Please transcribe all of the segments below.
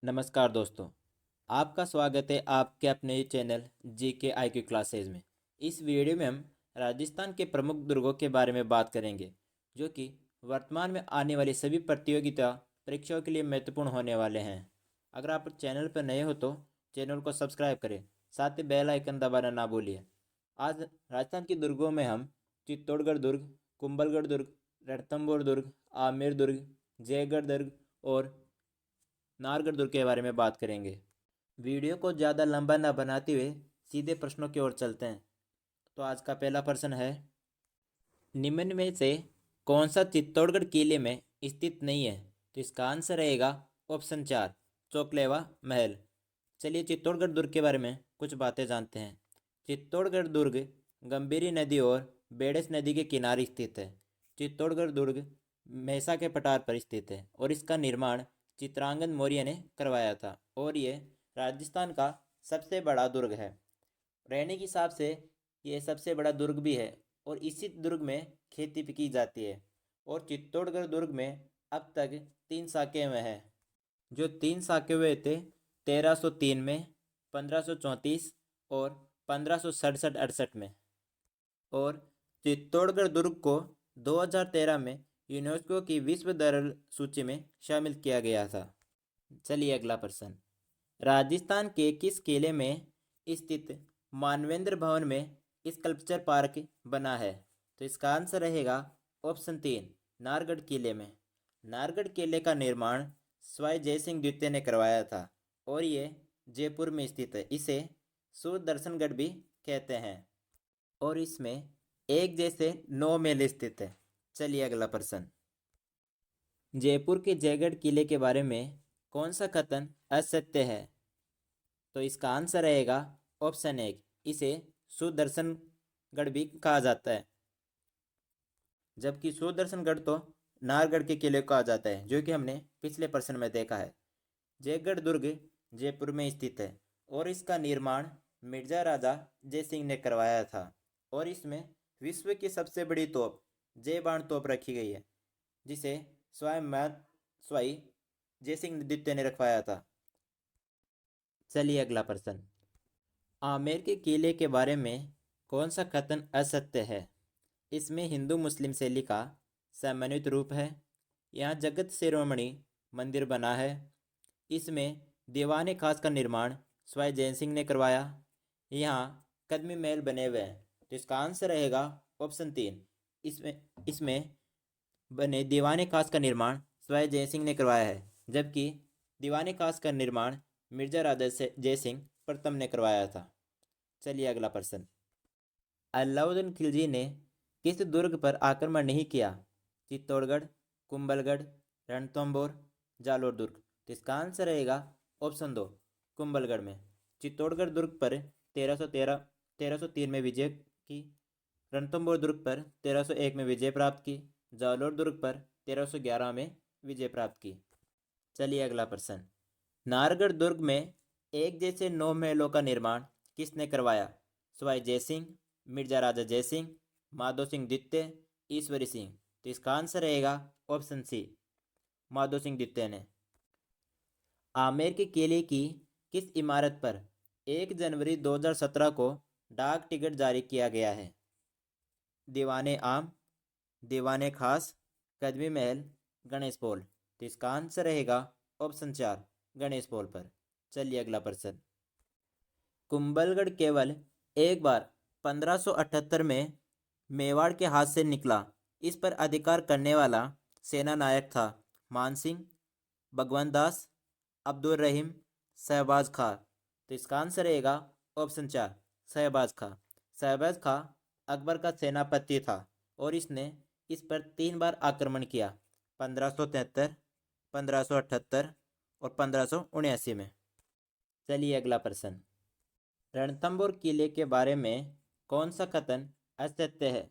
नमस्कार दोस्तों। आपका स्वागत है आपके अपने चैनल GK IQ क्लासेज में। इस वीडियो में हम राजस्थान के प्रमुख दुर्गों के बारे में बात करेंगे, जो कि वर्तमान में आने वाली सभी प्रतियोगिता परीक्षाओं के लिए महत्वपूर्ण होने वाले हैं। अगर आप चैनल पर नए हो तो चैनल को सब्सक्राइब करें, साथ ही बेल आइकन दबाना ना भूलिए। आज राजस्थान के दुर्गों में हम चित्तौड़गढ़ दुर्ग, कुंभलगढ़ दुर्ग, रणथंभौर दुर्ग, आमेर दुर्ग, जयगढ़ दुर्ग और नाहरगढ़ दुर्ग के बारे में बात करेंगे। वीडियो को ज़्यादा लंबा ना बनाते हुए सीधे प्रश्नों की ओर चलते हैं। तो आज का पहला प्रश्न है, निम्न में से कौन सा चित्तौड़गढ़ किले में स्थित नहीं है? तो इसका आंसर रहेगा ऑप्शन 4, चोकलेवा महल। चलिए चित्तौड़गढ़ दुर्ग के बारे में कुछ बातें जानते हैं। चित्तौड़गढ़ दुर्ग गंभीरी नदी और बेड़स नदी के किनारे स्थित है। चित्तौड़गढ़ दुर्ग मेहसा के पठार पर स्थित है और इसका निर्माण चित्रांगद मौर्य ने करवाया था और ये राजस्थान का सबसे बड़ा दुर्ग है। रहने के हिसाब से ये सबसे बड़ा दुर्ग भी है और इसी दुर्ग में खेती भी की जाती है। और चित्तौड़गढ़ दुर्ग में अब तक 3 साके हुए हैं। जो 3 साके हुए थे 1303 में, 1534 और 1567-68 में। और चित्तौड़गढ़ दुर्ग को 2013 में यूनेस्को की विश्व धरोहर सूची में शामिल किया गया था। चलिए अगला प्रश्न, राजस्थान के किस किले में स्थित मानवेंद्र भवन में स्कल्पचर पार्क बना है? तो इसका आंसर रहेगा ऑप्शन 3, नाहरगढ़ किले में। नाहरगढ़ किले का निर्माण सवाई जयसिंह द्वितीय ने करवाया था और ये जयपुर में स्थित है। इसे सुदर्शनगढ़ भी कहते हैं और इसमें एक जैसे 9 महल स्थित है। चलिए अगला प्रश्न, जयपुर के जयगढ़ किले के बारे में कौन सा कथन असत्य है? तो इसका आंसर रहेगा ऑप्शन 1, इसे सुदर्शनगढ़ भी कहा जाता है, जबकि सुदर्शनगढ़ तो नाहरगढ़ के किले को कहा जाता है, जो कि हमने पिछले प्रश्न में देखा है। जयगढ़ दुर्ग जयपुर में स्थित है और इसका निर्माण मिर्जा राजा जयसिंह ने करवाया था और इसमें विश्व की सबसे बड़ी तोप जय बाण तोप रखी गई है, जिसे स्वयं जयसिंह द्वितीय ने रखवाया था। चलिए अगला प्रश्न, आमेर के किले के बारे में कौन सा कथन असत्य है? इसमें हिंदू मुस्लिम शैली का समन्वित रूप है। यहाँ जगत शिरोमणि मंदिर बना है। इसमें दीवाने खास का निर्माण स्वयं जैन सिंह ने करवाया। यहाँ कदमी महल बने हुए हैं। तो इसका आंसर रहेगा ऑप्शन 3, इसमें बने दीवाने खास का निर्माण स्वयं जय सिंह ने करवाया है, जबकि दीवाने खास का निर्माण मिर्जा राजा जयसिंह प्रथम ने करवाया था। चलिए अगला प्रश्न, अलाउद्दीन खिलजी ने किस दुर्ग पर आक्रमण नहीं किया? चित्तौड़गढ़, कुंभलगढ़, रणथंभौर, जालोर दुर्ग। तो इसका आंसर रहेगा ऑप्शन 2, कुंभलगढ़ में। चित्तौड़गढ़ दुर्ग पर 1303 में विजय की, रणथंभौर दुर्ग पर 1301 में विजय प्राप्त की, जालोर दुर्ग पर 1311 में विजय प्राप्त की। चलिए अगला प्रश्न, नाहरगढ़ दुर्ग में एक जैसे 9 महलों का निर्माण किसने करवाया? सवाई जयसिंह, मिर्जा राजा जयसिंह, माधो सिंह द्वितीय, ईश्वरी सिंह। तो इसका आंसर रहेगा ऑप्शन सी, माधो सिंह द्वितीय ने। आमेर के किले की किस इमारत पर 1 जनवरी 2017 को डाक टिकट जारी किया गया है? दीवाने आम, दीवाने खास, कदमी महल, गणेश पोल। तो इसका आंसर रहेगा ऑप्शन 4, गणेश पोल पर। चलिए अगला प्रश्न, कुंभलगढ़ केवल एक बार 1578 में मेवाड़ के हाथ से निकला। इस पर अधिकार करने वाला सेना नायक था मानसिंह, भगवंत दास, अब्दुल रहीम, शहबाज खां। तो इसका आंसर रहेगा ऑप्शन 4, शहबाज खां। शहबाज खां अकबर का सेनापति था और इसने इस पर 3 बार आक्रमण किया, 1573, 1578 और 1579 में। चलिए अगला प्रश्न, रणथंभौर किले के बारे में कौन सा कथन असत्य है?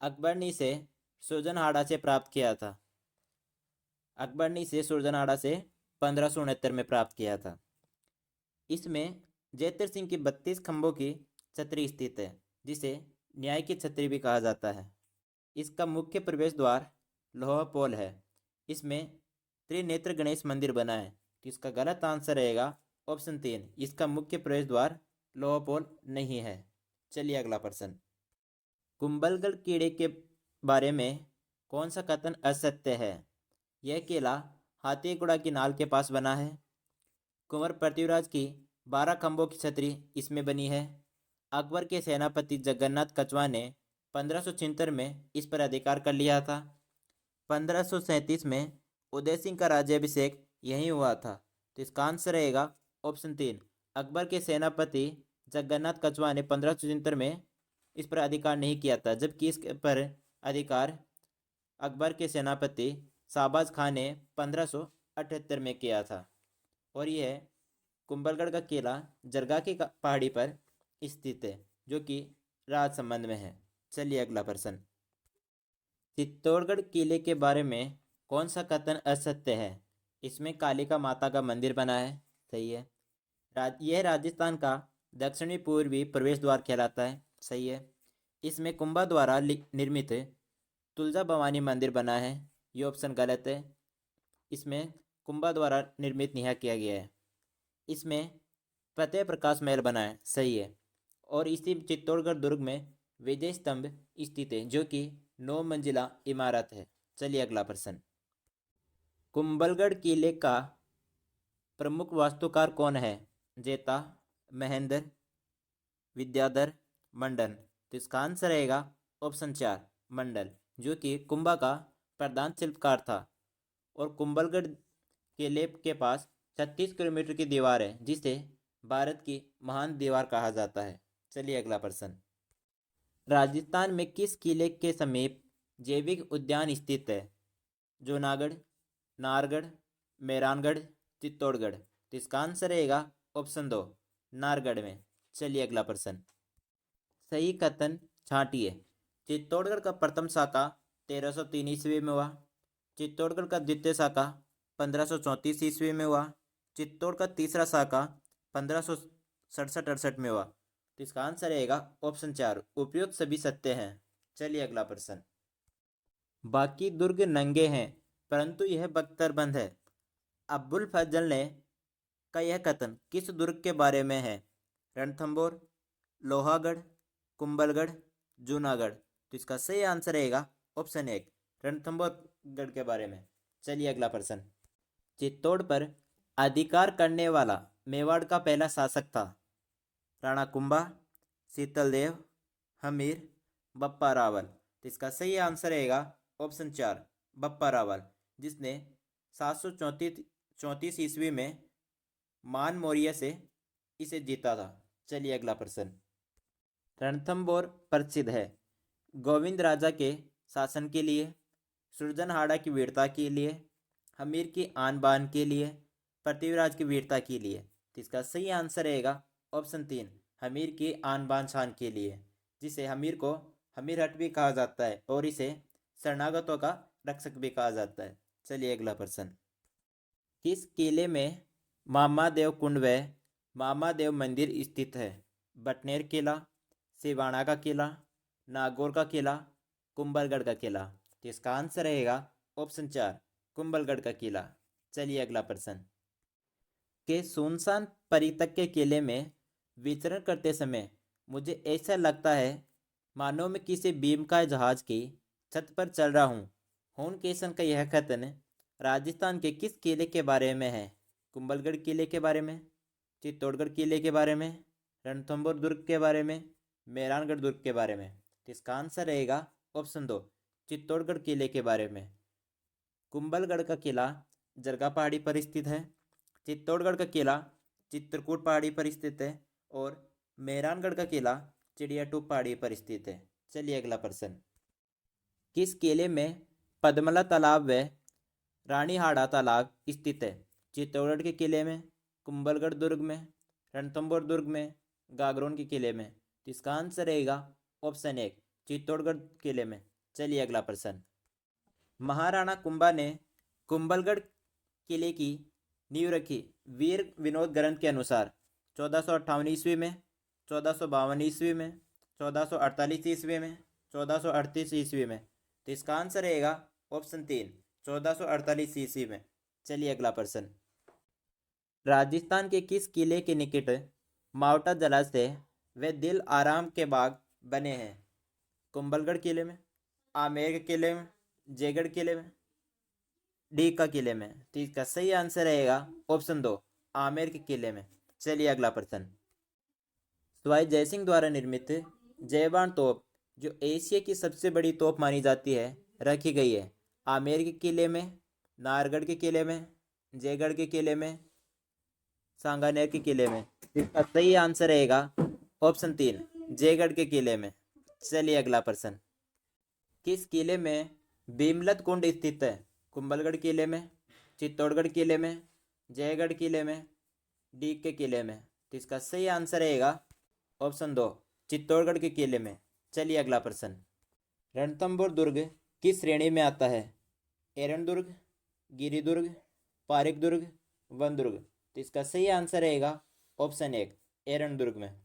अकबर ने इसे सुरजनहाड़ा से प्राप्त किया था। अकबर ने इसे सुरजनहाड़ा से 1569 में प्राप्त किया था। इसमें जयतर सिंह की 32 खंभों की छतरी स्थित है, जिसे न्याय की छतरी भी कहा जाता है। इसका मुख्य प्रवेश द्वार लोहा पोल है। इसमें त्रिनेत्र गणेश मंदिर बना है। तो इसका गलत आंसर रहेगा ऑप्शन 3, इसका मुख्य प्रवेश द्वार लोहा पोल नहीं है। चलिए अगला प्रश्न। कुंभलगढ़ किले के बारे में कौन सा कथन असत्य है? यह किला हाथीगुड़ा की नाल के पास बना है। कुंवर पृथ्वीराज की 12 खंभों की छतरी इसमें बनी है। अकबर के सेनापति जगन्नाथ कछवाहा ने 1576 में इस पर अधिकार कर लिया था। 1537 में उदय सिंह का राज्याभिषेक यहीं हुआ था। तो इसका आंसर रहेगा ऑप्शन 3, अकबर के सेनापति जगन्नाथ कछवाहा ने 1576 में इस पर अधिकार नहीं किया था, जबकि इस पर अधिकार अकबर के सेनापति शाहबाज खान ने 1578 में किया था। और यह कुंभलगढ़ का किला जरगा की पहाड़ी पर स्थित है, जो कि राजसमंद में है। चलिए अगला प्रश्न। चित्तौड़गढ़ किले के बारे में कौन सा कथन असत्य है? इसमें कालिका माता का मंदिर बना है, सही है। यह राजस्थान का दक्षिणी पूर्वी प्रवेश द्वार कहलाता है, सही है। इसमें कुंभा द्वारा निर्मित तुलजा भवानी मंदिर बना है, ये ऑप्शन गलत है। इसमें कुंभा द्वारा निर्मित नहीं किया गया है। इसमें फतेह प्रकाश महल बना है, सही है। और इसी चित्तौड़गढ़ दुर्ग में विजय स्तंभ स्थित है, जो कि 9 मंजिला इमारत है। चलिए अगला प्रश्न। कुंभलगढ़ किले का प्रमुख वास्तुकार कौन है? जेता, महेंद्र, विद्याधर, मंडन। तो इसका आंसर रहेगा ऑप्शन 4, मंडल, जो कि कुंभा का प्रधान शिल्पकार था। और कुंभलगढ़ किले के पास 36 किलोमीटर की दीवार है, जिसे भारत की महान दीवार कहा जाता है। चलिए अगला प्रश्न। राजस्थान में किस किले के समीप जैविक उद्यान स्थित है? जूनागढ़, नाहरगढ़, मेहरानगढ़, चित्तौड़गढ़। तो इसका आंसर रहेगा ऑप्शन 2, नाहरगढ़ में। चलिए अगला प्रश्न। सही कथन छांटिए। चित्तौड़गढ़ का प्रथम शाखा 1303 ईस्वी में हुआ। चित्तौड़गढ़ का द्वितीय शाखा 1534 ईस्वी में हुआ। चित्तौड़ का तीसरा शाखा 1567-68 में हुआ। तो इसका आंसर रहेगा ऑप्शन 4, उपयुक्त सभी सत्य हैं। चलिए अगला प्रश्न। बाकी दुर्ग नंगे हैं परंतु यह बख्तरबंद है। अब्बुल फजल ने का यह कथन किस दुर्ग के बारे में है? रणथंबोर, लोहागढ़, कुंभलगढ़, जूनागढ़। तो इसका सही आंसर रहेगा ऑप्शन 1, रणथंबोरगढ़ के बारे में। चलिए अगला प्रश्न। चित्तौड़ पर अधिकार करने वाला मेवाड़ का पहला शासक था? राणा कुंभा, शीतलदेव, हमीर, बप्पा रावल। तो इसका सही आंसर रहेगा ऑप्शन 4, बप्पा रावल, जिसने 734 ईस्वी में मान मौर्य से इसे जीता था। चलिए अगला प्रश्न। रणथंबोर प्रसिद्ध है गोविंद राजा के शासन के लिए, सुरजनहाड़ा की वीरता के लिए, हमीर की आन बान के लिए, पृथ्वीराज की वीरता के लिए। तो इसका सही आंसर रहेगा ऑप्शन 3, हमीर की आन बान शान के लिए, जिसे हमीर को हमीर हट भी कहा जाता है और इसे शरणागतों का रक्षक भी कहा जाता है। चलिए अगला प्रश्न। किस किले में मामादेव कुंड व मामादेव मंदिर स्थित है? बटनेर किला, सिवाना का किला, नागौर का किला, कुंभलगढ़ का किला। तो इसका आंसर रहेगा ऑप्शन 4, कुंभलगढ़ का किला। चलिए अगला प्रश्न। के सुनसान परितक के किले में विचरण करते समय मुझे ऐसा लगता है मानो मैं किसी बीम का जहाज की छत पर चल रहा हूँ। होनकेशन का यह कथन राजस्थान के किस किले के बारे में है? कुंभलगढ़ किले के बारे में, चित्तौड़गढ़ किले के बारे में, रणथंबोर दुर्ग के बारे में, मेहरानगढ़ दुर्ग के बारे में। तो इसका आंसर रहेगा ऑप्शन 2, चित्तौड़गढ़ किले के बारे में। कुंभलगढ़ का किला जरगा पहाड़ी पर स्थित है। चित्तौड़गढ़ का किला चित्रकूट पहाड़ी पर स्थित है और मेहरानगढ़ का किला चिड़ियाटूप पहाड़ी पर स्थित है। चलिए अगला प्रश्न। किस किले में पद्मला तालाब व रानीहाड़ा तालाब स्थित है? चित्तौड़गढ़ के किले में, कुंभलगढ़ दुर्ग में, रणथंबोर दुर्ग में, गागरोन के किले में। तो इसका आंसर रहेगा ऑप्शन 1, चित्तौड़गढ़ किले में। चलिए अगला प्रश्न। महाराणा कुंभा ने कुंभलगढ़ किले की नींव रखी वीर विनोद ग्रंथ के अनुसार 1458 ईस्वी में, 1452 ईस्वी में, 1448 ईस्वी में, 1438 ईस्वी में। तो इसका आंसर रहेगा ऑप्शन 3, 1448 ईस्वी में। चलिए अगला प्रश्न। राजस्थान के किस किले के निकट मावटा जलाशय व दिल आराम के बाग बने हैं? कुंभलगढ़ किले में, आमेर के किले में, जयगढ़ किले में, डी का किले में। तो इसका सही आंसर रहेगा ऑप्शन 2, आमेर के किले में। चलिए अगला प्रश्न। सवाई जयसिंह द्वारा निर्मित जयबान तोप जो एशिया की सबसे बड़ी तोप मानी जाती है रखी गई है आमेर के किले में, नाहरगढ़ के किले में, जयगढ़ के किले में, सांगानेर के किले में। इसका सही आंसर रहेगा ऑप्शन 3, जयगढ़ के किले में। चलिए अगला प्रश्न। किस किले में भीमलत कुंड स्थित है? कुंभलगढ़ किले में, चित्तौड़गढ़ किले में, जयगढ़ किले में, डी के किले में। तो इसका सही आंसर रहेगा ऑप्शन 2, चित्तौड़गढ़ के किले में। चलिए अगला प्रश्न। रणथंभौर दुर्ग किस श्रेणी में आता है? एरन दुर्ग, गिरी दुर्ग, पारिक दुर्ग, वन दुर्ग। तो इसका सही आंसर रहेगा ऑप्शन 1, एरन दुर्ग में।